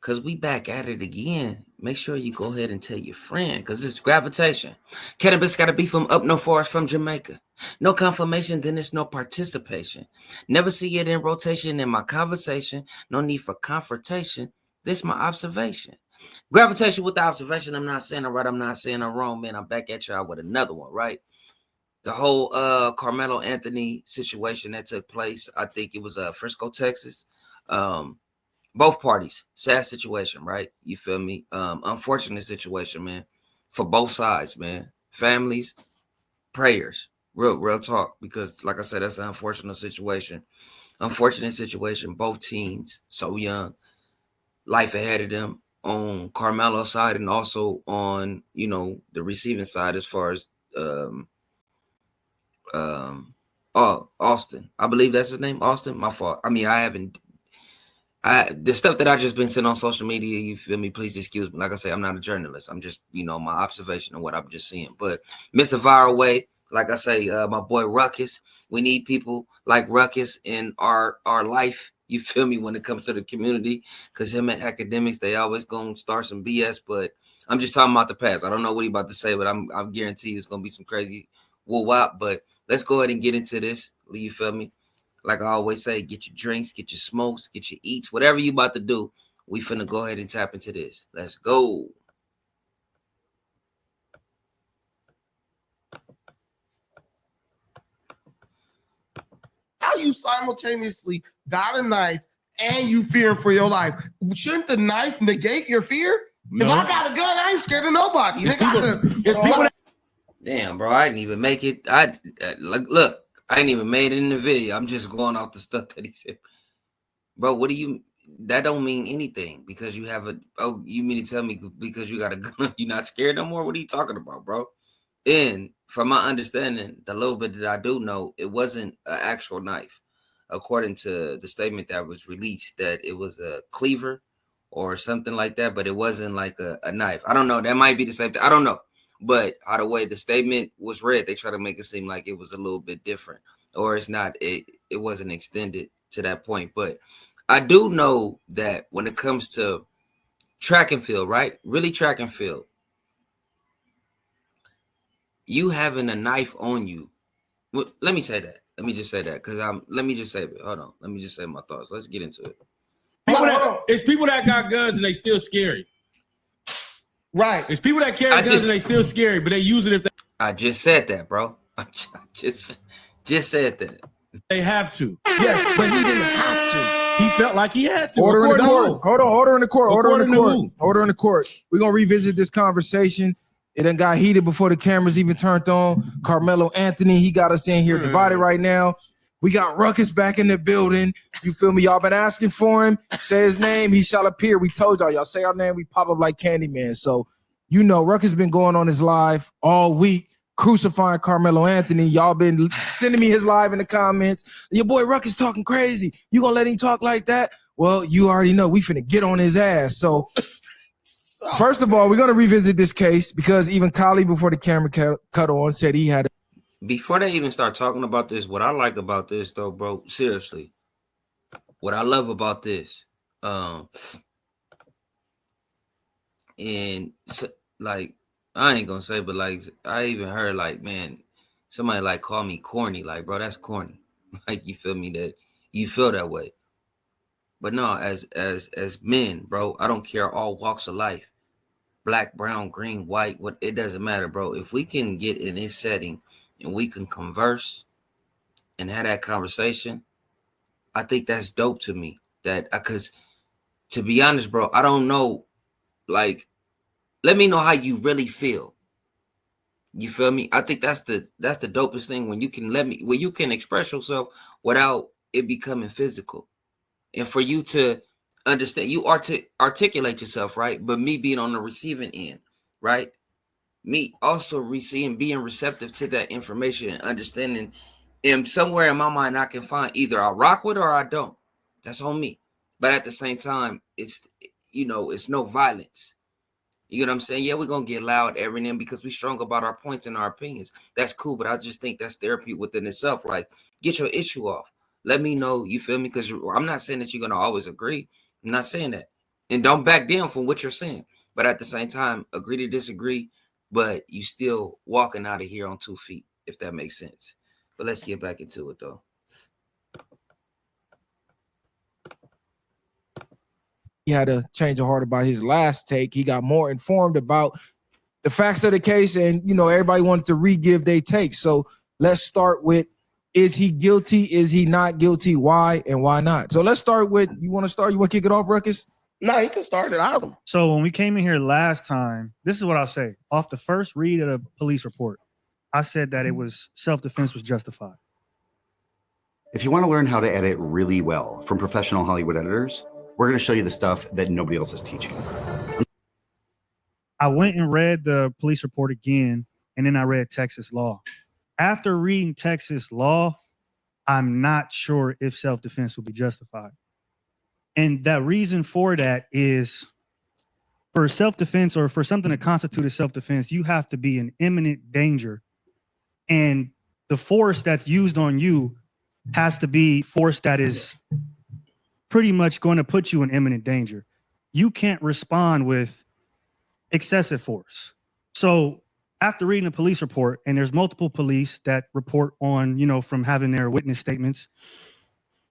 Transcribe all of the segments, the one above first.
because we back at it again. Make sure you go ahead and tell your friend, because it's gravitation. Cannabis got to be from up no forest from Jamaica. No confirmation, then it's no participation. Never see it in rotation in my conversation. No need for confrontation. This my observation. Gravitation with the observation. I'm not saying I'm right. I'm not saying I'm wrong, man. I'm back at y'all with another one, right? The whole Karmelo Anthony situation that took place. I think it was Frisco, Texas. Both parties, sad situation, right? You feel me? Unfortunate situation, man, for both sides, man. Families, prayers, real talk, because like I said, that's an unfortunate situation. Both teens, so young, life ahead of them on Karmelo's side and also on, the receiving side as far as Austin. I believe that's his name, Austin. My fault. I mean, the stuff that I just been seeing on social media, you feel me? Please excuse me. Like I say, I'm not a journalist. I'm just, my observation of what I'm just seeing. But Mr. Viral Way, like I say, my boy Ruckus. We need people like Ruckus in our life. You feel me? When it comes to the community, because him and academics, they always gonna start some BS. But I'm just talking about the past. I don't know what he about to say, but I'm guarantee it's gonna be some crazy woo wop. But let's go ahead and get into this. You feel me? Like I always say, get your drinks, get your smokes, get your eats, whatever you about to do. We finna go ahead and tap into this. Let's go. How you simultaneously got a knife and you fearing for your life? Shouldn't the knife negate your fear? No. If I got a gun, I ain't scared of nobody. Damn, bro, I didn't even make it. Look. I ain't even made it in the video. I'm just going off the stuff that he said. Bro, what do you... That don't mean anything because you have a... Oh, you mean to tell me because you got a gun, you're not scared no more? What are you talking about, bro? And from my understanding, the little bit that I do know, it wasn't an actual knife. According to the statement that was released, that it was a cleaver or something like that, but it wasn't like a knife. I don't know. That might be the same thing. I don't know. But how the way the statement was read, they try to make it seem like it was a little bit different, or it's not. It wasn't extended to that point. But I do know that when it comes to track and field, right? Really track and field, you having a knife on you. Well, let me say that. Let me just say that because let me just say it. Hold on. Let me just say my thoughts. Let's get into it. It's people that got guns and they still scary. Right. It's people that carry guns and they still scary, but they use it if they... I just said that, bro. I just said that. They have to. Yes, but he didn't have to. He felt like he had to. Order in the court. Hold on. Order in the court. Order in the court. We're going to revisit this conversation. It done got heated before the cameras even turned on. Karmelo Anthony, he got us in here divided right now. We got Ruckus back in the building. You feel me? Y'all been asking for him. Say his name. He shall appear. We told y'all. Y'all say our name. We pop up like Candyman. So, Ruckus been going on his live all week, crucifying Karmelo Anthony. Y'all been sending me his live in the comments. Your boy Ruckus talking crazy. You gonna let him talk like that? Well, you already know we finna get on his ass. So, first of all, we're gonna revisit this case because even Kali, before the camera cut on, said he had Before they even start talking about this, what I like about this, though, bro, seriously, what I love about this, and so, like, I ain't gonna say, but like, I even heard, like, man, somebody like call me corny, like, bro, that's corny. Like, you feel me? That you feel that way. But no, as men, bro, I don't care all walks of life, black, brown, green, white, what, it doesn't matter, bro. If we can get in this setting and we can converse and have that conversation, I think that's dope to me. That because to be honest, bro, I don't know. Like, let me know how you really feel. You feel me? I think that's the dopest thing when you can when you can express yourself without it becoming physical, and for you to understand, you are to articulate yourself, right? But me being on the receiving end, right? Me also being receptive to that information and understanding, and somewhere in my mind I can find either I rock with or I don't. That's on me. But at the same time, it's no violence. You know what I'm saying? Yeah, we're gonna get loud every now and then because we're strong about our points and our opinions. That's cool, but I just think that's therapy within itself. Like, get your issue off. Let me know, you feel me? Because I'm not saying that you're gonna always agree. I'm not saying that. and don't back down from what you're saying. But at the same time, agree to disagree, but you still walking out of here on 2 feet, if that makes sense. But let's get back into it, though. He had a change of heart about his last take. He got more informed about the facts of the case, and everybody wanted to re-give their take. So let's start with: is he guilty? Is he not guilty? Why and why not? So let's start with. You want to start? You want to kick it off, Ruckus? No, you can start it. Awesome. So when we came in here last time, this is what I'll say. Off the first read of the police report, I said that it was self-defense was justified. If you want to learn how to edit really well from professional Hollywood editors, we're going to show you the stuff that nobody else is teaching. I went and read the police report again, and then I read Texas law. After reading Texas law, I'm not sure if self-defense will be justified. And that reason for that is, for self-defense or for something to constitute a self-defense, you have to be in imminent danger. And the force that's used on you has to be force that is pretty much going to put you in imminent danger. You can't respond with excessive force. So after reading the police report, and there's multiple police that report on, from having their witness statements,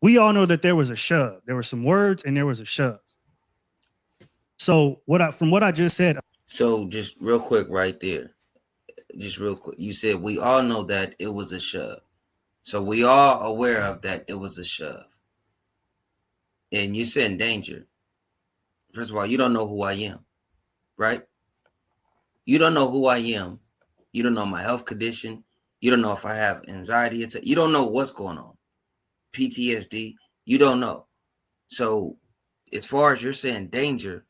we all know that there was a shove. There were some words and there was a shove. So from what I just said. So just real quick right there. Just real quick. You said we all know that it was a shove. So we all aware of that it was a shove. And you said in danger. First of all, you don't know who I am, right? You don't know who I am. You don't know my health condition. You don't know if I have anxiety. You don't know what's going on. PTSD, you don't know. So as far as you're saying danger,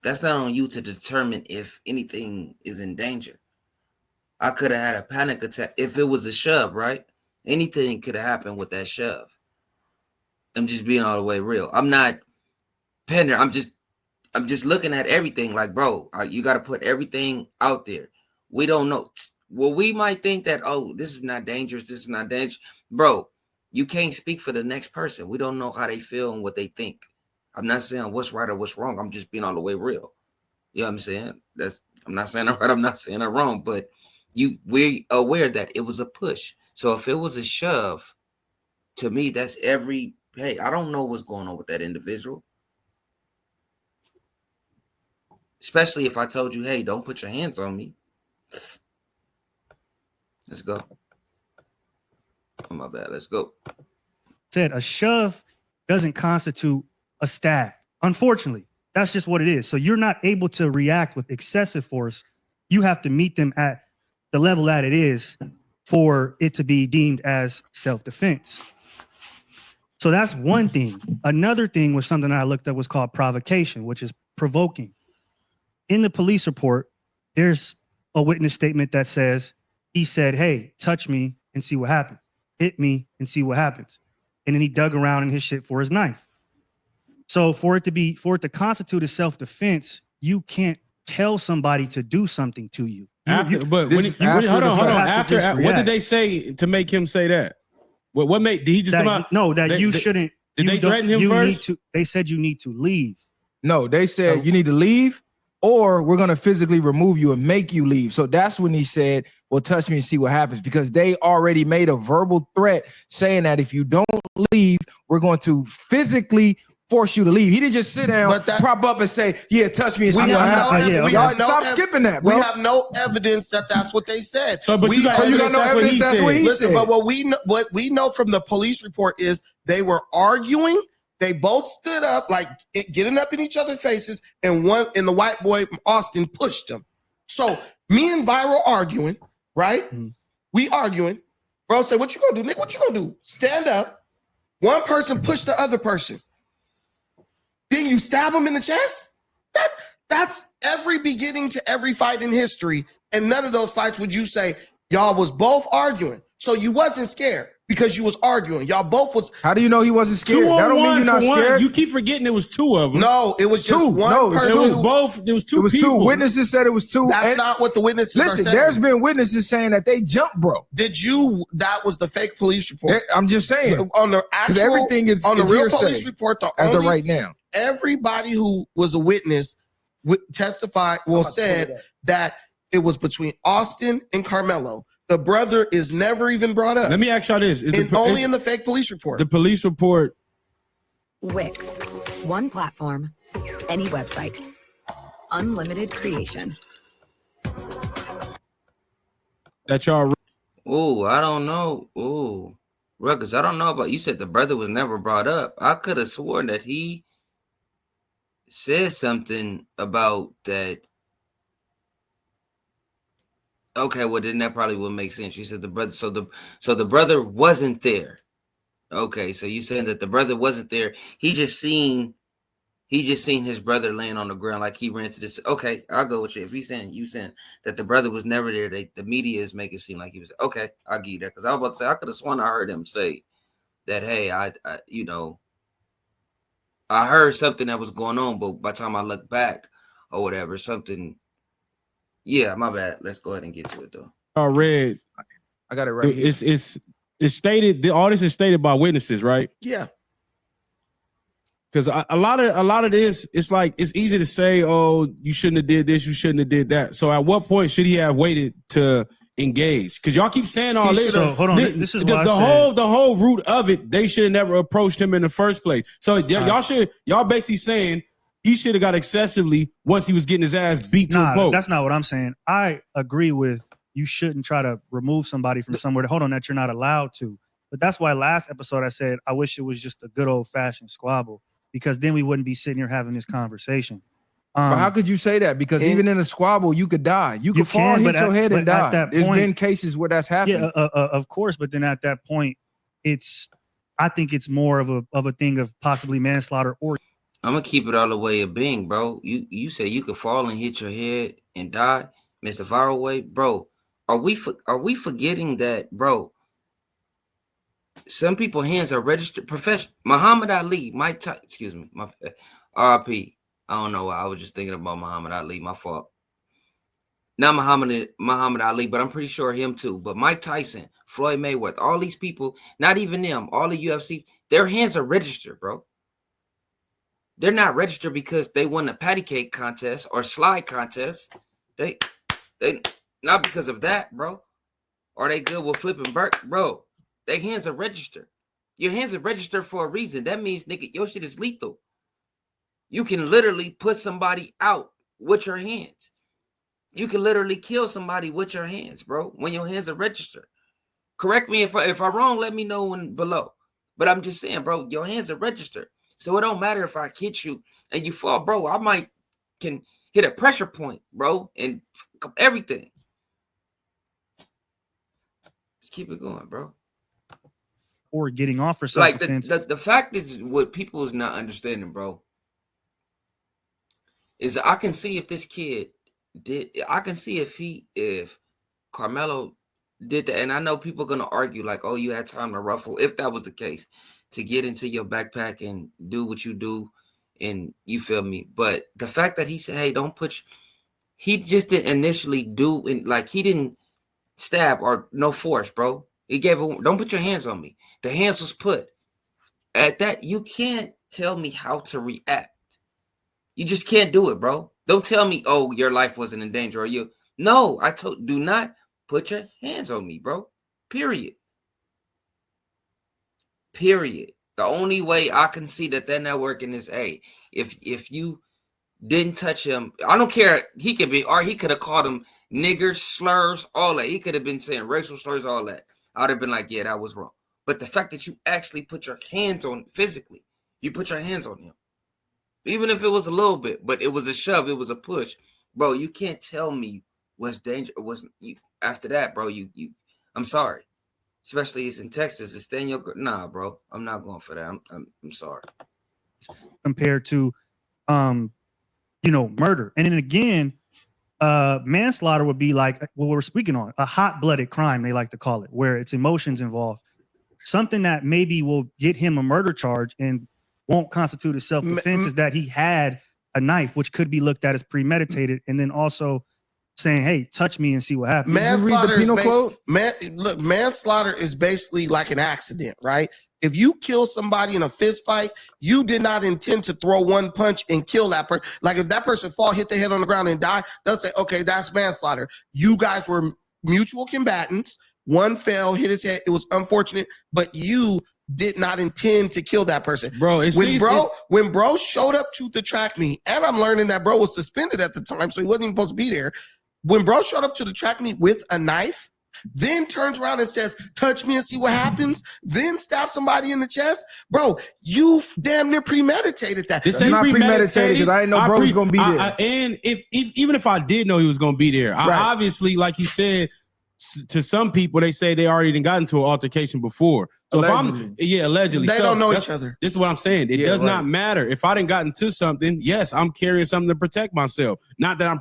that's not on you to determine if anything is in danger. I could have had a panic attack if it was a shove, right? Anything could have happened with that shove. I'm just being all the way real. I'm not pandering. I'm just looking at everything like, bro, you got to put everything out there. We don't know. Well, we might think that, oh, this is not dangerous. This is not dangerous. Bro, you can't speak for the next person. We don't know how they feel and what they think. I'm not saying what's right or what's wrong. I'm just being all the way real. You know what I'm saying? I'm not saying I'm right. I'm not saying I'm wrong. But we're aware that it was a push. So if it was a shove, to me, that's hey, I don't know what's going on with that individual. Especially if I told you, hey, don't put your hands on me. Let's go. Oh, my bad. Let's go. Said a shove doesn't constitute a stab. Unfortunately, that's just what it is. So you're not able to react with excessive force. You have to meet them at the level that it is for it to be deemed as self-defense. So that's one thing. Another thing was something I looked at was called provocation, which is provoking. In the police report, there's a witness statement that says, he said, hey, touch me and see what happens. Hit me and see what happens. And then he dug around in his shit for his knife. So for it to constitute a self-defense, you can't tell somebody to do something to you. Hold on. What did they say to make him say that? What made, did he just that, come out? No, that you shouldn't. Did they threaten him first? They said you need to leave. No, they said you need to leave, or we're going to physically remove you and make you leave. So that's when he said, well, touch me and see what happens, because they already made a verbal threat saying that if you don't leave, we're going to physically force you to leave. He didn't just sit down, prop up and say, yeah, touch me and see what happens. Stop skipping that, bro. We have no evidence that that's what they said. So you got no evidence that's what he said. But what we know from the police report is they were arguing. They both stood up, like getting up in each other's faces, and the white boy Austin pushed them. So me and Viral arguing, right? Mm-hmm. We arguing. Bro said, "What you gonna do, Nick? What you gonna do? Stand up." One person pushed the other person. Then you stab him in the chest. That's every beginning to every fight in history, and none of those fights would you say y'all was both arguing. So you wasn't scared. Because you was arguing. Y'all both was. How do you know he wasn't scared? That don't mean you're not scared. You keep forgetting it was two of them. No, it was just one person. It was both. It was two people. Two witnesses said it was two. That's not what the witnesses are saying. Listen, there's been witnesses saying that they jumped, bro. That was the fake police report. I'm just saying. On the actual, everything is on the real hearsay police report, as of right now. everybody who was a witness testified, said that it was between Austin and Karmelo. The brother is never even brought up. Let me ask y'all this: only in the fake police report. The police report. Wix, one platform, any website, unlimited creation. That y'all. Oh, I don't know. Oh, Ruckus, I don't know about. You said the brother was never brought up. I could have sworn that he said something about that. Okay, well then that probably would make sense. You said the brother, so the brother wasn't there. Okay, so you saying that the brother wasn't there? He just seen his brother laying on the ground like he ran to this. Okay, I'll go with you. If you saying that the brother was never there, the media is making it seem like he was. Okay, I'll give you that, because I was about to say I could have sworn I heard him say that. Hey, I heard something that was going on, but by the time I look back or whatever, something. Yeah, my bad. Let's go ahead and get to it though. I read. I got it right here. It's stated. All this is stated by witnesses, right? Yeah. Because a lot of this, it's like it's easy to say, oh, you shouldn't have did this, you shouldn't have did that. So at what point should he have waited to engage? Because y'all keep saying all this. So hold on, this is the whole root of it. They should have never approached him in the first place. So y'all basically saying he should have got excessively once he was getting his ass beat to a pulp. That's not what I'm saying. I agree with you shouldn't try to remove somebody from somewhere that you're not allowed to. But that's why last episode I said I wish it was just a good old fashioned squabble, because then we wouldn't be sitting here having this conversation. But how could you say that? Because even in a squabble, you could die. You could fall, hit your head, and die. There's been cases where that's happened. Yeah, of course. But then at that point, I think it's more of a thing of possibly manslaughter. Or I'm gonna keep it all the way a being, bro. You say you could fall and hit your head and die, Mr. Faraway, bro. Are we forgetting that, bro? Some people's hands are registered professional. Muhammad Ali, Mike Tyson, excuse me, my RP. I don't know why. I was just thinking about Muhammad Ali. My fault. Not Muhammad Ali, but I'm pretty sure him too. But Mike Tyson, Floyd Mayweather, all these people, not even them, all the UFC, their hands are registered, bro. They're not registered because they won a patty cake contest or slide contest. They not because of that, bro. Are they good with flipping Burke, bro? Their hands are registered. Your hands are registered for a reason. That means, nigga, your shit is lethal. You can literally put somebody out with your hands. You can literally kill somebody with your hands, bro, when your hands are registered. Correct me if I'm wrong, let me know below. But I'm just saying, bro, your hands are registered. So it don't matter if I hit you and you fall, bro. I can hit a pressure point, bro, and everything. Just keep it going, bro. Or getting off for self-defense. Like the fact is, what people is not understanding, bro, is I can see if this kid did. I can see if Karmelo did that, and I know people are gonna argue like, "Oh, you had time to ruffle." If that was the case, to get into your backpack and do what you do, and you feel me. But the fact that he said, "Hey, don't put," he just didn't initially do, and like he didn't stab or no force, bro. He gave a, "Don't put your hands on me." The hands was put. At that, you can't tell me how to react. You just can't do it, bro. Don't tell me, "Oh, your life wasn't in danger," or you. No, do not put your hands on me, bro. Period. Period. The only way I can see that they're not working is, hey, if you didn't touch him, I don't care. He could be, or he could have called him niggers, slurs, all that. He could have been saying racial slurs, all that. I would have been like, yeah, that was wrong. But the fact that you actually put your hands on physically, you put your hands on him, even if it was a little bit, but it was a shove, it was a push, bro. You can't tell me what's danger. Wasn't you after that, bro? You. I'm sorry. Especially it's in Texas. It's staying your nah, bro. I'm not going for that. I'm sorry. Compared to, murder, and then again, manslaughter would be like what we're speaking on, a hot-blooded crime. They like to call it, where it's emotions involved. Something that maybe will get him a murder charge and won't constitute a self-defense is that he had a knife, which could be looked at as premeditated, and then also saying, "Hey, touch me and see what happens." Manslaughter manslaughter is basically like an accident, right? If you kill somebody in a fist fight, you did not intend to throw one punch and kill that person. Like if that person hit their head on the ground and die, they'll say, okay, that's manslaughter. You guys were mutual combatants. One fell, hit his head. It was unfortunate, but you did not intend to kill that person. Bro, when bro showed up to the track meet, and I'm learning that bro was suspended at the time, so he wasn't even supposed to be there. When bro showed up to the track meet with a knife, then turns around and says, touch me and see what happens, then stab somebody in the chest, bro, you damn near premeditated that. This ain't not premeditated because I didn't know bro was going to be there. And even if I did know he was going to be there, right. I obviously, like you said, to some people, they say they already got into an altercation before. So allegedly. They don't know each other. This is what I'm saying. It does not matter. If I didn't got into something, yes, I'm carrying something to protect myself. Not that I'm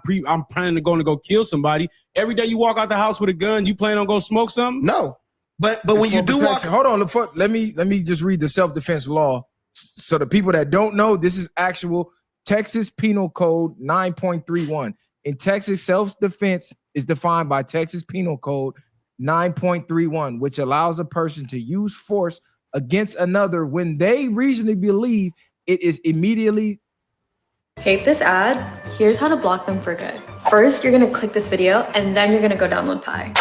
planning to go kill somebody. Every day you walk out the house with a gun, you plan on go smoke something? No. But when you do walk, hold on, let me just read the self-defense law. So the people that don't know, this is actual Texas Penal Code 9.31. In Texas, self-defense is defined by Texas Penal Code 9.31, which allows a person to use force against another when they reasonably believe it is immediately. Hate this ad? Here's how to block them for good. First, you're going to click this video, and then you're going to go download Pi.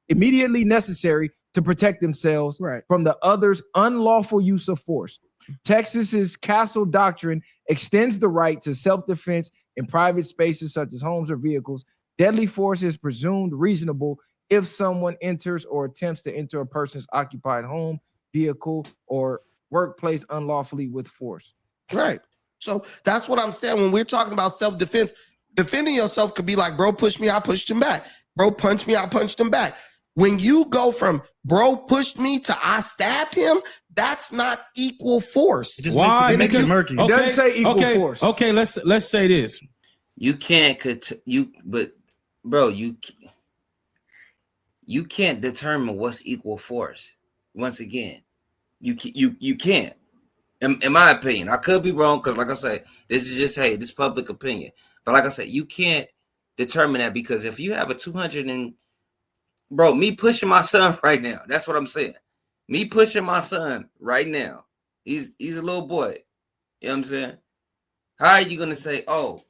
Immediately necessary to protect themselves from the other's unlawful use of force. Texas's Castle Doctrine extends the right to self-defense in private spaces such as homes or vehicles. Deadly force is presumed reasonable if someone enters or attempts to enter a person's occupied home, vehicle, or workplace unlawfully with force. Right. So that's what I'm saying. When we're talking about self-defense, defending yourself could be like, bro pushed me, I pushed him back. Bro punched me, I punched him back. When you go from bro pushed me to I stabbed him, that's not equal force. Why? It makes it murky. It doesn't say equal force. Okay, let's say this. You can't bro, you can't determine what's equal force. Once again, you can't. In my opinion, I could be wrong because, like I said, this is just this public opinion. But like I said, you can't determine that because if you have a 200 and bro, me pushing my son right now, that's what I'm saying. Me pushing my son right now, he's a little boy. You know what I'm saying? How are you gonna say, oh,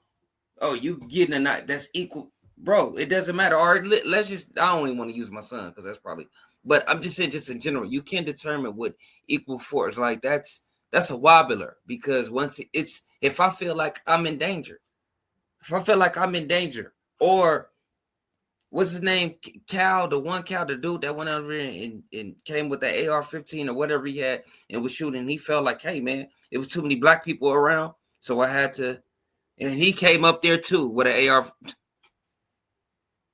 you getting a knife? That's equal, bro. It doesn't matter. Or let's just. I don't even want to use my son because that's probably. But I'm just saying, just in general, you can't determine what equal force. Like that's a wobbler because once it's if I feel like I'm in danger, or what's his name, Cal, the dude that went over and came with the AR-15 or whatever he had and was shooting. He felt like, hey man, it was too many black people around, so I had to. And he came up there too with an AR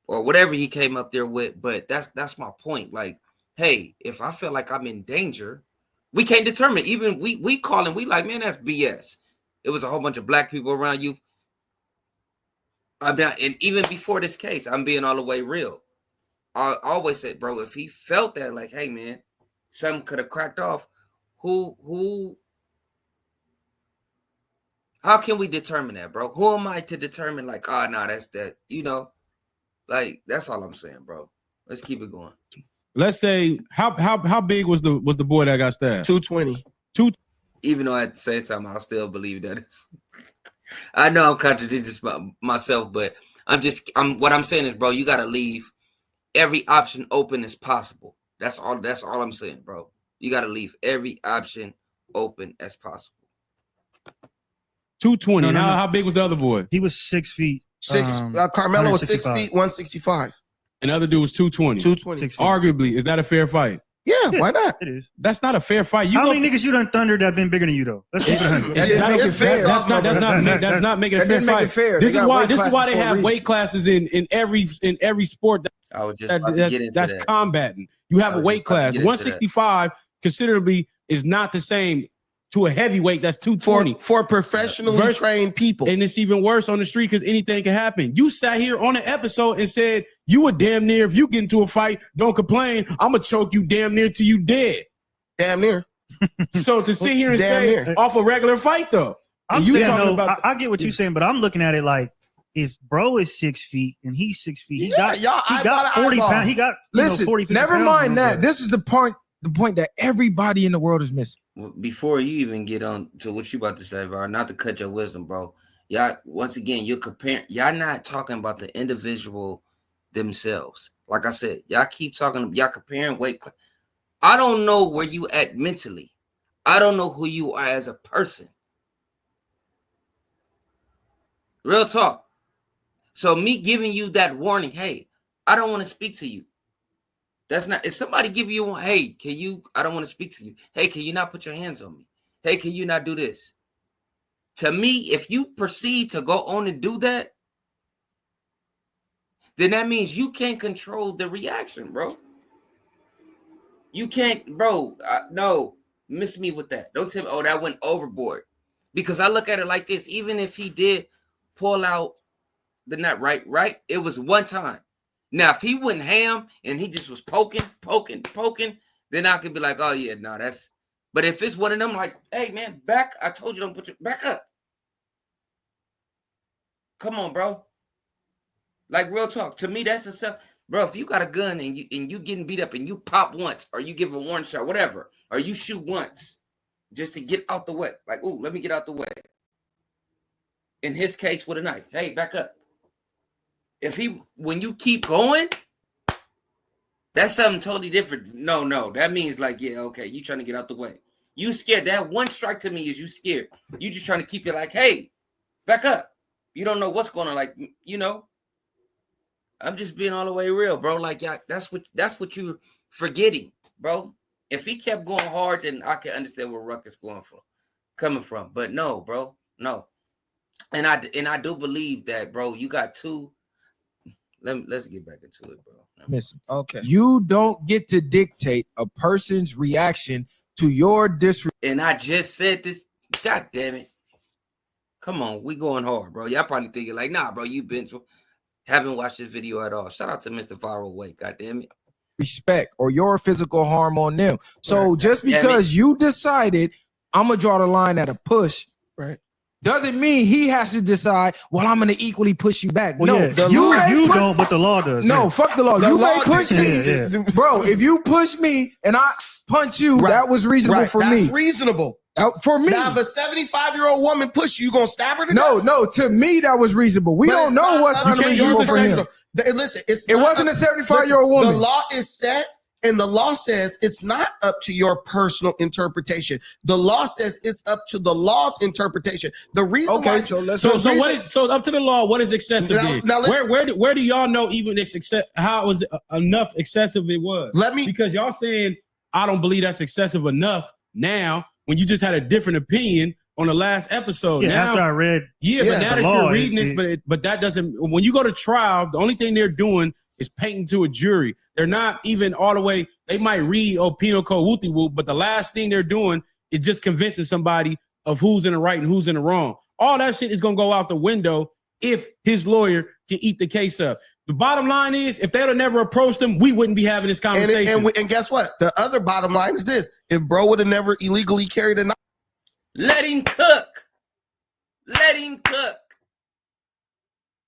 or whatever he came up there with. But that's my point. Like, hey, if I feel like I'm in danger, we can't determine. Even we call and we like, man, that's BS. It was a whole bunch of black people around you. I'm not, and even before this case, I'm being all the way real. I always said, bro, if he felt that, like, hey man, something could have cracked off, who how can we determine that, bro? Who am I to determine, like, oh, no, that's that, like, that's all I'm saying, bro. Let's keep it going. Let's say, how big was the boy that got stabbed? 220. Even though at the same time, I'll still believe that it's, I know I'm contradicting myself, but what I'm saying is, bro, you got to leave every option open as possible. That's all I'm saying, bro. You got to leave every option open as possible. 220. No. How big was the other boy? He was 6 feet. Karmelo was 6 feet, 165. And the other dude was 220. 220. Arguably, is that a fair fight? Yeah, why not? It is. That's not a fair fight. How many niggas you done thundered that been bigger than you though? Let's keep it 100. That's not making it a fair fight. This is why they have weight classes in every sport that's combating. You have a weight class. 165 considerably is not the same to a heavyweight that's 220 for professionally trained people. And it's even worse on the street because anything can happen. You sat here on an episode and said you were damn near, if you get into a fight, don't complain, I'm gonna choke you damn near till you dead. Damn near. So to sit here and say off a regular fight though, I'm saying, I get what you're saying, but I'm looking at it like if bro is 6 feet and he's 6 feet, he got 40 pounds. He got 40, 50 never pounds mind that. This is the point the point that everybody in the world is missing. Before you even get on to what you about to say, Var, not to cut your wisdom, bro. Y'all, once again, you're comparing. Y'all not talking about the individual themselves. Like I said, y'all keep talking. Y'all comparing weight. I don't know where you at mentally. I don't know who you are as a person. Real talk. So me giving you that warning, hey, I don't want to speak to you. That's not, if somebody give you one, hey, can you, I don't want to speak to you. Hey, can you not put your hands on me? Hey, can you not do this? To me, if you proceed to go on and do that, then that means you can't control the reaction, bro. You can't, bro. No, miss me with that. Don't tell me, oh, that went overboard. Because I look at it like this, even if he did pull out the nut, right? It was one time. Now, if he went ham and he just was poking, then I could be like, oh, yeah, no, that's. But if it's one of them, like, hey, man, back. I told you don't put your back up. Come on, bro. Like, real talk. To me, that's a self. Bro, if you got a gun and you getting beat up and you pop once or you give a warning shot, whatever, or you shoot once just to get out the way. Like, ooh, let me get out the way. In his case, with a knife. Hey, back up. When you keep going, that's something totally different. No, that means like, yeah, okay, you trying to get out the way. You scared. That one strike to me is you scared. You just trying to keep it like, hey, back up. You don't know what's going on. Like, you know, I'm just being all the way real, bro. Like, yeah, that's what you're forgetting, bro. If he kept going hard, then I can understand where Ruck is coming from. But no, bro, no. And I do believe that, bro. You got two. Let's get back into it, bro. Listen, Okay. you don't get to dictate a person's reaction to your disrespect. And I just said this. God damn it. Come on, we going hard, bro. Y'all probably thinking like, nah, bro, haven't watched this video at all. Shout out to Mr. Viral Way. God damn it. Respect or your physical harm on them. So just because you decided I'm gonna draw the line at a push, right, doesn't mean he has to decide, well, I'm gonna equally push you back. Well, no, yeah, you don't, but the law does. No, yeah. fuck the law. You may push me, bro. If you push me and I punch you, that was reasonable for me. That's reasonable. For me. Now, if a 75-year-old woman push you, gonna stab her to death? No, to me that was reasonable. We don't know what's unreasonable for him. Listen, it wasn't a 75-year-old woman. The law is set, and the law says it's not up to your personal interpretation. The law says it's up to the law's interpretation. The reason why. So up to the law. What is excessive? Now where do y'all know even how was enough excessive it was? Because y'all saying I don't believe that's excessive enough now when you just had a different opinion on the last episode. Yeah, now, after I read, but now that you're reading this, but that doesn't. When you go to trial, the only thing they're doing is painting to a jury. They're not even all the way. They might read penal code whoopty whoop, but the last thing they're doing is just convincing somebody of who's in the right and who's in the wrong. All that shit is gonna go out the window if his lawyer can eat the case up. The bottom line is, if they'd have never approached him, we wouldn't be having this conversation. And guess what? The other bottom line is this: if bro would have never illegally carried a knife, let him cook. Let him cook.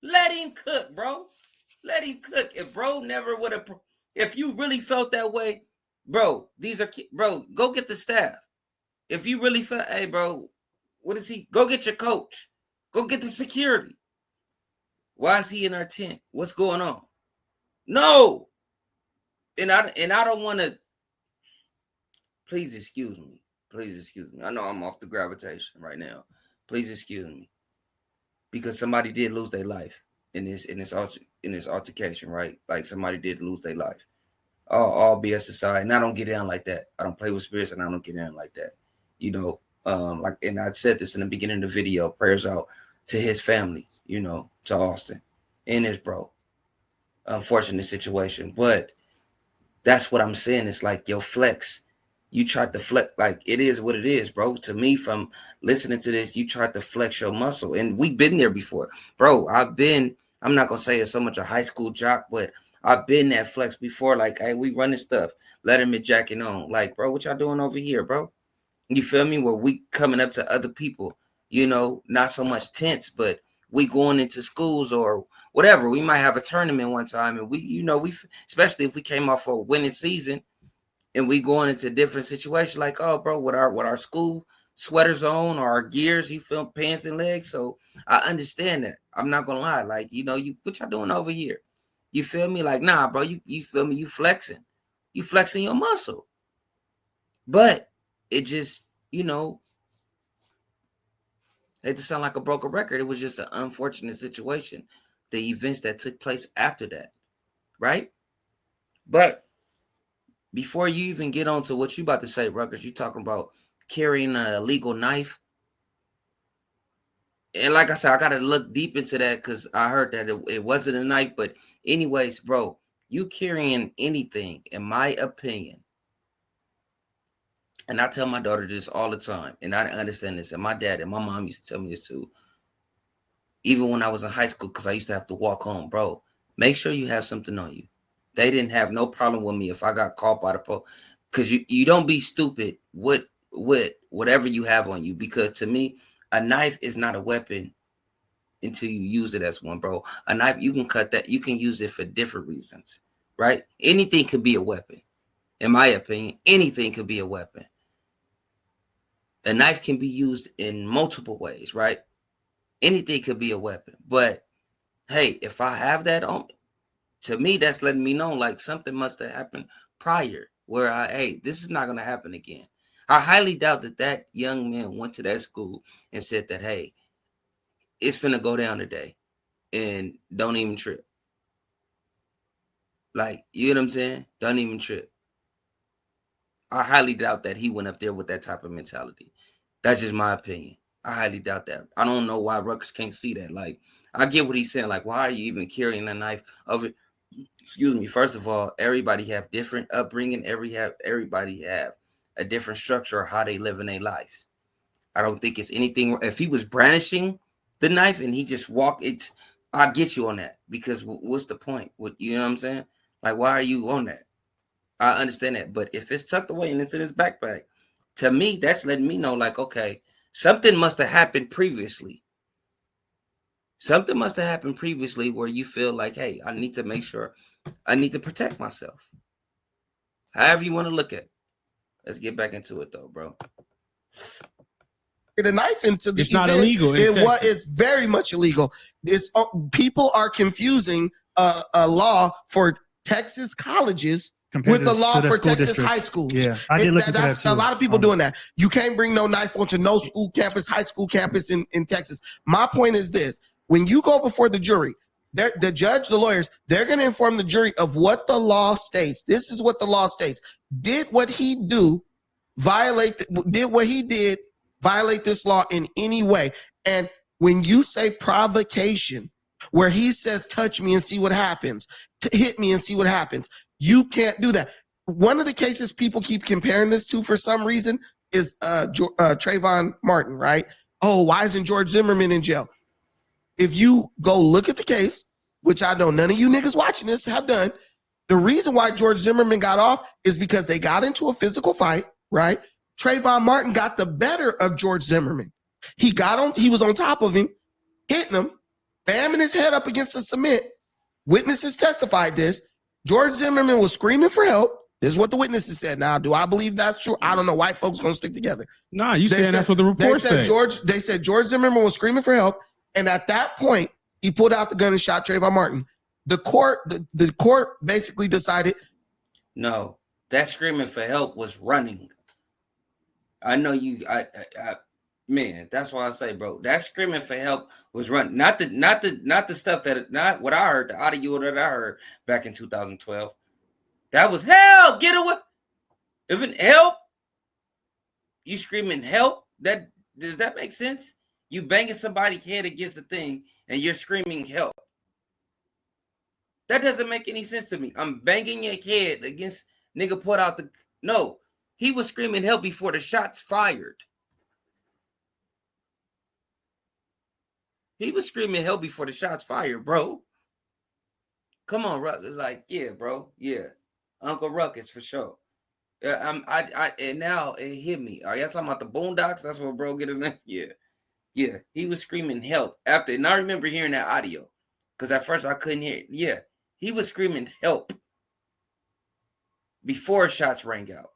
Let him cook, bro. Let him cook. If bro never would have, if you really felt that way, bro, go get the staff. If you really felt, hey, bro, what is he? Go get your coach. Go get the security. Why is he in our tent? What's going on? No. And I don't want to. Please excuse me. Please excuse me. I know I'm off the gravitation right now. Please excuse me. Because somebody did lose their life in this altercation, right? Like somebody did lose their life. All BS aside, and I don't get down like that. I don't play with spirits, and I don't get down like that. You know, and I said this in the beginning of the video. Prayers out to his family. You know, to Austin and his bro. Unfortunate situation, but that's what I'm saying. It's like your flex. You tried to flex, like it is what it is, bro. To me, from listening to this, you tried to flex your muscle, and we've been there before, bro. I'm not gonna say it's so much a high school jock, but I've been that flex before. Like, hey, we running stuff, Letterman jacking on. Like, bro, what y'all doing over here, bro? You feel me? Where we coming up to other people, you know, not so much tents, but we going into schools or whatever. We might have a tournament one time, and we especially if we came off a winning season, and we going into different situations, like, oh, bro, with our school sweaters on or our gears, you feel pants and legs. So I understand that. I'm not gonna lie, like, you know, you what y'all doing over here? You feel me? Like, nah, bro, you feel me? You flexing your muscle. But it just, you know, it just sound like a broken record. It was just an unfortunate situation. The events that took place after that, right? But before you even get on to what you about to say, Ruckers, you talking about carrying a illegal knife. And like I said, I got to look deep into that because I heard that it wasn't a knife. But anyways, bro, you carrying anything, in my opinion, and I tell my daughter this all the time, and I understand this, and my dad and my mom used to tell me this too, even when I was in high school, because I used to have to walk home, bro, make sure you have something on you. They didn't have no problem with me if I got caught by the police, because you don't be stupid with whatever you have on you, because to me, a knife is not a weapon until you use it as one, bro. A knife, you can cut that, you can use it for different reasons, right? Anything could be a weapon. In my opinion, anything could be a weapon. A knife can be used in multiple ways, right? Anything could be a weapon. But hey, if I have that on, to me, that's letting me know like something must have happened prior where hey, this is not going to happen again. I highly doubt that young man went to that school and said that, hey, it's finna go down today and don't even trip. Like, you know what I'm saying? Don't even trip. I highly doubt that he went up there with that type of mentality. That's just my opinion. I highly doubt that. I don't know why Rutgers can't see that. Like, I get what he's saying. Like, why are you even carrying a knife over? Excuse me. First of all, everybody have different upbringing. Everybody have a different structure of how they live in their lives. I don't think it's anything. If he was brandishing the knife and he just walked it, I'll get you on that, because what's the point? What, you know what I'm saying? Like, why are you on that? I understand that. But if it's tucked away and it's in his backpack, to me, that's letting me know, like, okay, something must have happened previously. Something must have happened previously where you feel like, hey, I need to make sure I need to protect myself. However you want to look at it. Let's get back into it, though, bro. The knife into the It's event, not illegal in Texas. It's very much illegal. It's people are confusing a law for Texas colleges with the law for Texas high schools. Yeah, I did look into that too. A lot of people doing that. You can't bring no knife onto no school campus, high school campus in Texas. My point is this: when you go before the jury, the judge, the lawyers, they're going to inform the jury of what the law states. This is what the law states. Did what he do violate? Did what he did violate this law in any way? And when you say provocation, where he says, touch me and see what happens, hit me and see what happens, you can't do that. One of the cases people keep comparing this to for some reason is Trayvon Martin, right? Oh, why isn't George Zimmerman in jail? If you go look at the case, which I know none of you niggas watching this have done, the reason why George Zimmerman got off is because they got into a physical fight, right? Trayvon Martin got the better of George Zimmerman. He was on top of him, hitting him, bamming his head up against the cement. Witnesses testified this. George Zimmerman was screaming for help. This is what the witnesses said. Now, do I believe that's true? I don't know. White folks gonna stick together. Nah, you saying that's what the report said. They said George Zimmerman was screaming for help, and at that point, he pulled out the gun and shot Trayvon Martin. The court basically decided. No, that screaming for help was running. I know you. Man, that's why I say, bro, that screaming for help was running. Not the stuff not what I heard, the audio that I heard back in 2012. That was help, get away. If it help, you screaming help. Does that make sense? You banging somebody's head against the thing and you're screaming help. That doesn't make any sense to me. I'm banging your head against nigga put out the. No, he was screaming help before the shots fired. He was screaming help before the shots fired, bro. Come on, Ruckus. Like, yeah, bro. Yeah. Uncle Ruckus for sure. And now it hit me. Are y'all talking about the Boondocks? That's what bro get his name. Yeah. Yeah. He was screaming help after, and I remember hearing that audio. Because at first I couldn't hear it. Yeah. He was screaming help. before shots rang out.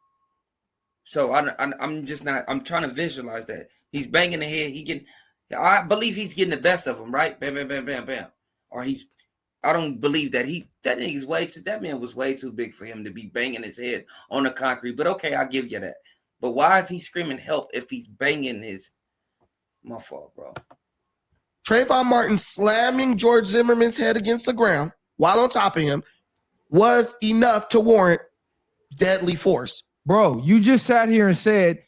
So I'm just not. I'm trying to visualize that he's banging the head. I believe he's getting the best of him, right? Bam, bam, bam, bam, bam. Or I don't believe that that man was way too big for him to be banging his head on the concrete. But okay, I'll give you that. But why is he screaming help if he's banging his? My fault, bro. Trayvon Martin slamming George Zimmerman's head against the ground while on top of him was enough to warrant deadly force. Bro, you just sat here and said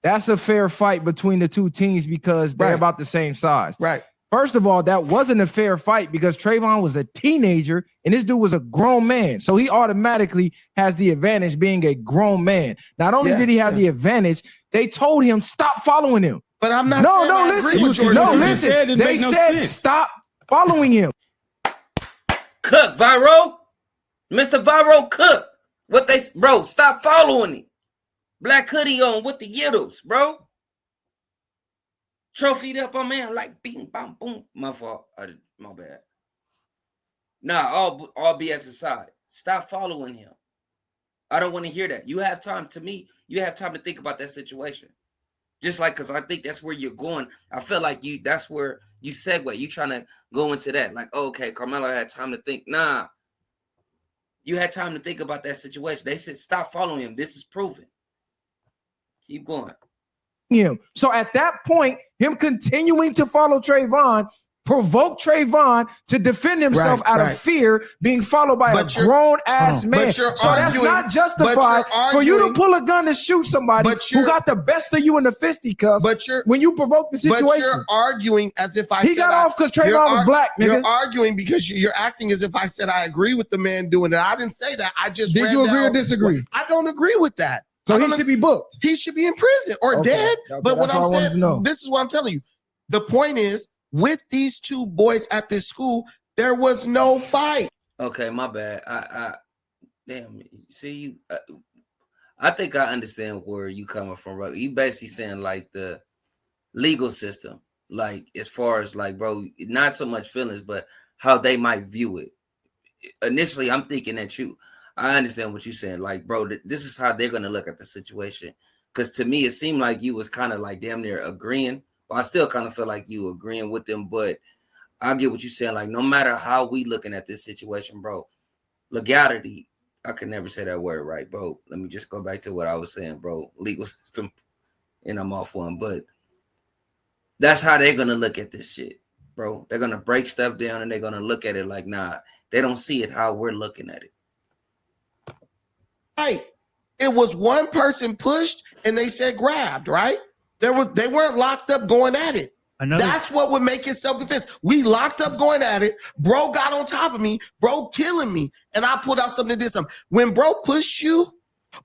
that's a fair fight between the two teams because they're about the same size. Right. First of all, that wasn't a fair fight because Trayvon was a teenager and this dude was a grown man. So he automatically has the advantage being a grown man. Not only did he have the advantage, they told him stop following him. But I'm not listen. They said stop following him. Cook, Viro. Mr. Viro Cook. Bro, stop following him. Black hoodie on with the yiddles, bro. Trophied up on man like bing, bam, boom. My fault. My bad. Nah, all BS aside. Stop following him. I don't want to hear that. You have time to think about that situation. Just like, because I think that's where you're going. I feel like that's where you segue. You trying to go into that. Like, oh, okay, Karmelo had time to think. Nah. You had time to think about that situation. They said, stop following him. This is proven. Keep going. So at that point, him continuing to follow Trayvon provoked Trayvon to defend himself out of fear being followed by a grown-ass man. So that's not justified for you to pull a gun and shoot somebody who got the best of you in the fisticuff when you provoke the situation. But you're arguing as if I said got off because Trayvon was black, nigga. You're arguing because you're acting as if I said I agree with the man doing it. I didn't say that. I just Did you agree or disagree? I don't agree with that. So he should be booked. He should be in prison or dead. But what I'm saying, this is what I'm telling you. The point is, with these two boys at this school, there was no fight. Okay, my bad. Damn. See, I think I understand where you coming from, bro. You basically saying like the legal system, like as far as like, bro, not so much feelings, but how they might view it. Initially, I'm thinking that I understand what you're saying. Like, bro, this is how they're going to look at the situation. Because to me, it seemed like you was kind of like damn near agreeing. But I still kind of feel like you agreeing with them. But I get what you're saying. Like, no matter how we looking at this situation, bro, legality, I can never say that word right, bro. Let me just go back to what I was saying, bro. Legal system, and I'm off one. But that's how they're going to look at this shit, bro. They're going to break stuff down, and they're going to look at it like, nah, they don't see it how we're looking at it. Right. It was one person pushed and they said grabbed, right? They weren't locked up going at it. That's what would make it self-defense. We locked up going at it. Bro got on top of me. Bro killing me. And I pulled out something and did something. When bro push you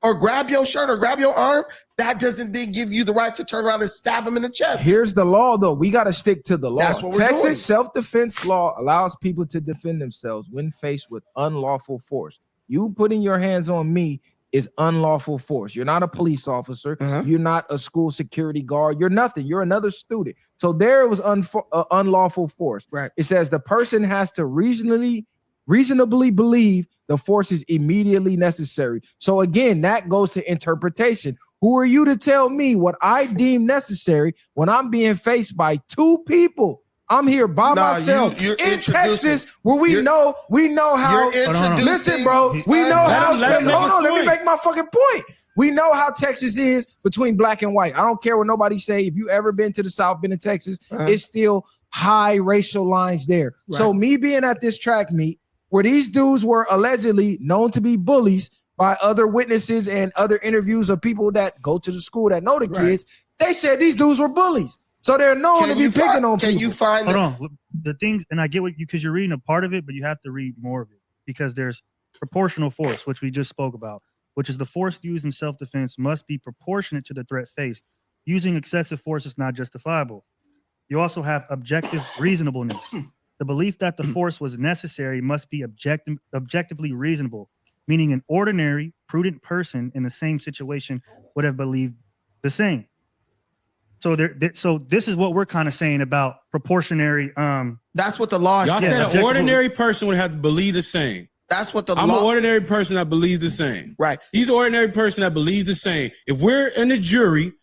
or grab your shirt or grab your arm, that doesn't then give you the right to turn around and stab him in the chest. Here's the law, though. We got to stick to the law. That's what we're doing. Texas self-defense law allows people to defend themselves when faced with unlawful force. You putting your hands on me is unlawful force. You're not a police officer. You're not a school security guard. You're nothing. You're another student. So there was unlawful force. Right. It says the person has to reasonably believe the force is immediately necessary. So again, that goes to interpretation. Who are you to tell me what I deem necessary when I'm being faced by two people? I'm here by myself you're in Texas, where we know how. Listen, bro, we know how. Hold on, let me make my fucking point. We know how Texas is between black and white. I don't care what nobody say. If you ever been to the South, been in Texas, it's still high racial lines there. Right. So me being at this track meet where these dudes were allegedly known to be bullies by other witnesses and other interviews of people that go to the school that know the kids, they said these dudes were bullies. So they're known to be picking on people. Can you find Hold on. The things, and I get what because you're reading a part of it, but you have to read more of it because there's proportional force, which we just spoke about, which is the force used in self-defense must be proportionate to the threat faced. Using excessive force is not justifiable. You also have objective reasonableness. The belief that the force was necessary must be objectively reasonable, meaning an ordinary, prudent person in the same situation would have believed the same. So this is what we're kind of saying about proportionary. That's what the law Y'all said. said an ordinary person would have to believe the same. That's what the I'm law. an ordinary person that believes the same. Right. He's an ordinary person that believes the same. If we're in the jury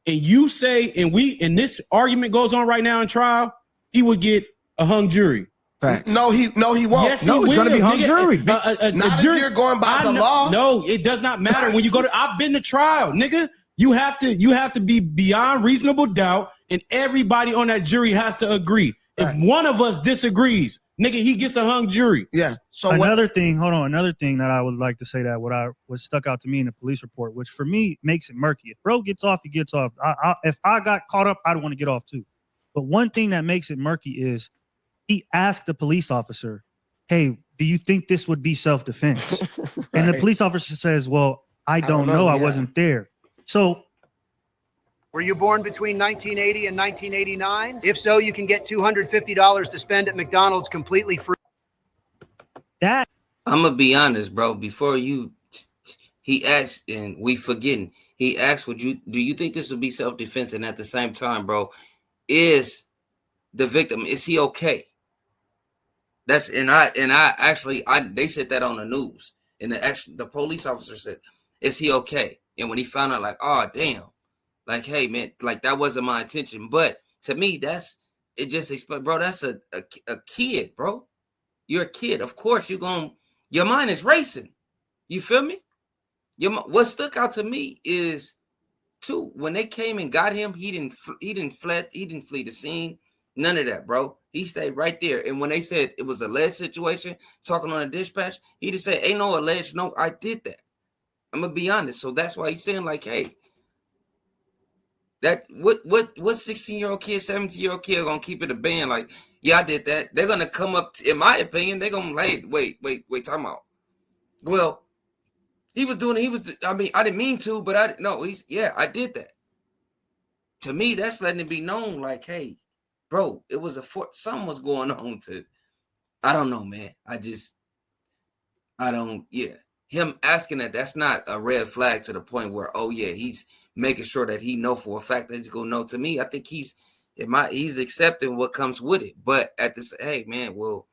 and you say, and this argument goes on right now in trial, he would get a hung jury. Facts. No, he won't. Yes, No, he it's will. gonna be hung Nigga, jury. Not if you're going by the law. No, it does not matter when you go to. I've been to trial, nigga. You have to be beyond reasonable doubt, and everybody on that jury has to agree. If one of us disagrees, nigga, he gets a hung jury. Yeah. So another thing that I would like to say that what stuck out to me in the police report, which for me makes it murky. If bro gets off, he gets off. If I got caught up, I'd want to get off too. But one thing that makes it murky is he asked the police officer, "Hey, do you think this would be self-defense?" Right. And the police officer says, "Well, I don't know. I wasn't there." So, were you born between 1980 and 1989? If so, you can get $250 to spend at McDonald's completely free. That I'm gonna be honest, bro. Before he asked, and we forgetting. He asked, do you think this would be self-defense? And at the same time, bro, is the victim, is he okay? They said that on the news, and the police officer said, is he okay? And when he found out, like, oh damn, like, hey man, like that wasn't my intention. But to me, bro, that's a kid, bro. You're a kid. Of course your mind is racing. You feel me? What stuck out to me is too, when they came and got him, he didn't flee the scene. None of that, bro. He stayed right there. And when they said it was a alleged situation, talking on a dispatch, he just said, ain't no alleged, no, I did that. I'm gonna be honest. So that's why he's saying, like, hey, that what 16-year-old kid, 17-year-old kid are gonna keep it a band, like, yeah, I did that. They're gonna come up, in my opinion, they're gonna like, wait, time out. Well, I didn't mean to, but I did that. To me, that's letting it be known, like, hey, bro, it was something was going on I don't know, man. Him asking that's not a red flag to the point where, oh yeah, he's making sure that he know for a fact that he's gonna know. To me, I think he's accepting what comes with it. But hey man, well,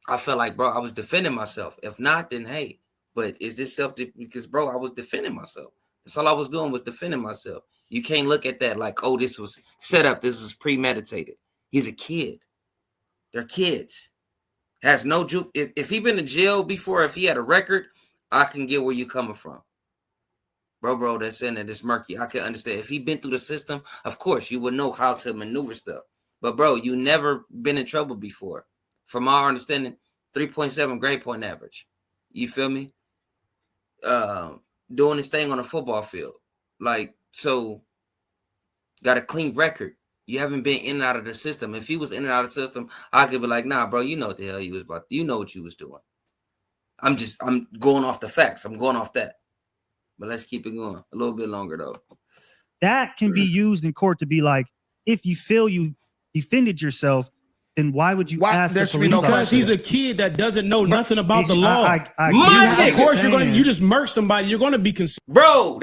I felt like, bro, I was defending myself. If not, then hey, but is this because bro, I was defending myself. That's all I was doing was defending myself. You can't look at that like, oh, this was set up, this was premeditated. He's a kid. They're kids. Has no juke. If he been in jail before, if he had a record, I can get where you coming from. Bro, that's saying that it's murky. I can understand. If he been through the system, of course, you would know how to maneuver stuff. But bro, you never been in trouble before. From our understanding, 3.7 grade point average. You feel me? Doing his thing on a football field. Like, so, got a clean record. You haven't been in and out of the system. If he was in and out of the system, I could be like, nah, bro, you know what the hell you was about. You know what you was doing. I'm going off the facts. I'm going off that. But let's keep it going a little bit longer, though. That can be used in court to be like, if you feel you defended yourself, then why would you ask the police officer? Because he's a kid that doesn't know nothing about the law. Of course, you just murk somebody, you're going to be concerned. Bro,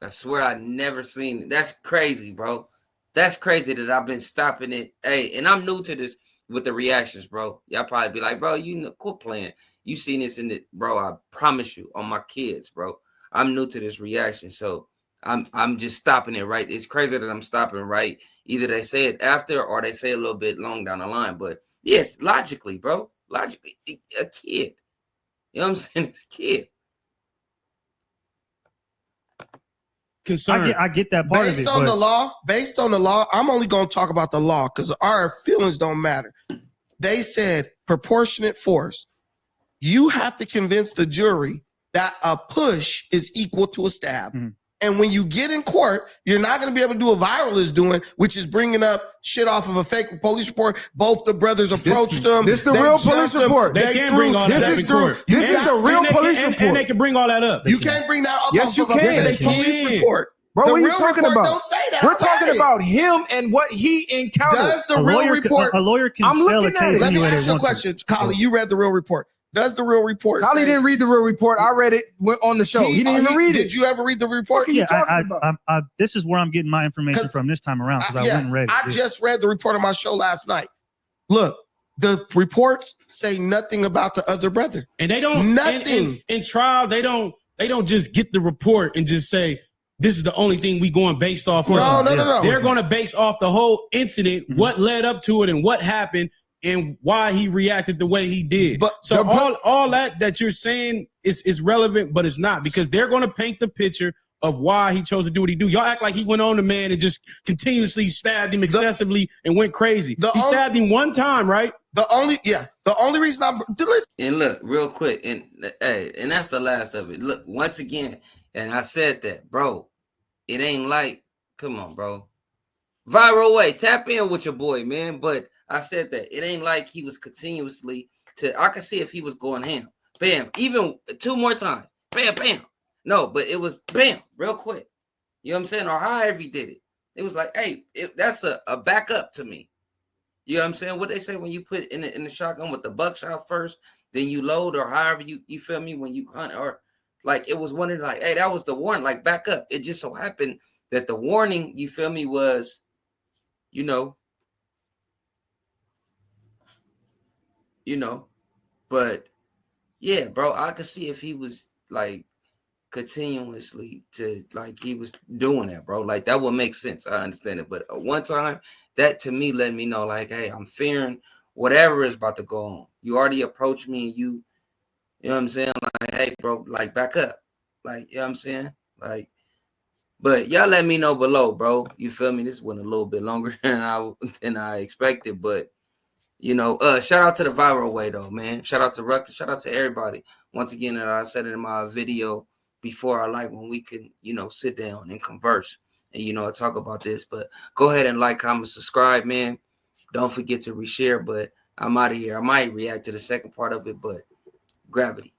I swear I never seen it. That's crazy, bro. That's crazy that I've been stopping it. Hey, and I'm new to this with the reactions, bro. Y'all probably be like, bro, quit playing. You seen this in it, bro. I promise you, on my kids, bro. I'm new to this reaction, so I'm just stopping it right. It's crazy that I'm stopping right. Either they say it after or they say a little bit long down the line. But yes, logically, bro. Logically, a kid. You know what I'm saying? It's a kid. I get that part based of it. Based on the law, I'm only going to talk about the law because our feelings don't matter. They said proportionate force. You have to convince the jury that a push is equal to a stab. Mm-hmm. And when you get in court, you're not going to be able to do what Viral is doing, which is bringing up shit off of a fake police report. Both the brothers approached them. This is the real police report. They can't bring all that up in court. This is the real police report. And they can bring all that up. You can't bring that up yes, you off of a police report. Bro, what are you talking about? Don't say that. We're talking about him and what he encountered. Does the real report? A lawyer can sell a case. Let me ask you a question, Kali. You read the real report. Does the real report? Kali didn't read the real report. I read it on the show. He didn't even read it. Did you ever read the report? Yeah, this is where I'm getting my information from this time around because I went and read it. I just read the report on my show last night. Look, The reports say nothing about the other brother. And they don't nothing in trial. They don't just get the report and just say this is the only thing we going based off. No. They're going to base off the whole incident, what led up to it, and what happened, and why he reacted the way he did. But so all that you're saying is relevant, but it's not, because they're going to paint the picture of why he chose to do what he do. Y'all act like he went on the man and just continuously stabbed him excessively and went crazy. He stabbed him one time, right? The only reason I'm listen. And look, real quick, and that's the last of it. Look, once again, and I said that, bro. It ain't like, come on, bro. Viral way, tap in with your boy, man. But I said that it ain't like he was continuously I could see if he was going ham, bam, even 2 more times, bam, bam. No, but it was bam, real quick. You know what I'm saying? Or however he did it. It was like, hey, that's a backup to me. You know what I'm saying? What they say when you put in the shotgun with the buckshot first, then you load, or however you feel me, when you hunt, or like it was one of like, hey, that was the warning, like back up. It just so happened that the warning, you feel me, was, but yeah, bro, I could see if he was like continuously to like he was doing that, bro. Like that would make sense. I understand it. But one time, that to me let me know, like, hey, I'm fearing whatever is about to go on. You already approached me and you know what I'm saying? Like, hey, bro, like back up. Like, you know what I'm saying? Like, but y'all let me know below, bro. You feel me? This went a little bit longer than I expected, but shout out to the viral way though, man. Shout out to Ruckus. Shout out to everybody. Once again, I said it in my video before, I like when we can, sit down and converse and, talk about this. But go ahead and like, comment, subscribe, man. Don't forget to reshare, but I'm out of here. I might react to the second part of it, but gravity.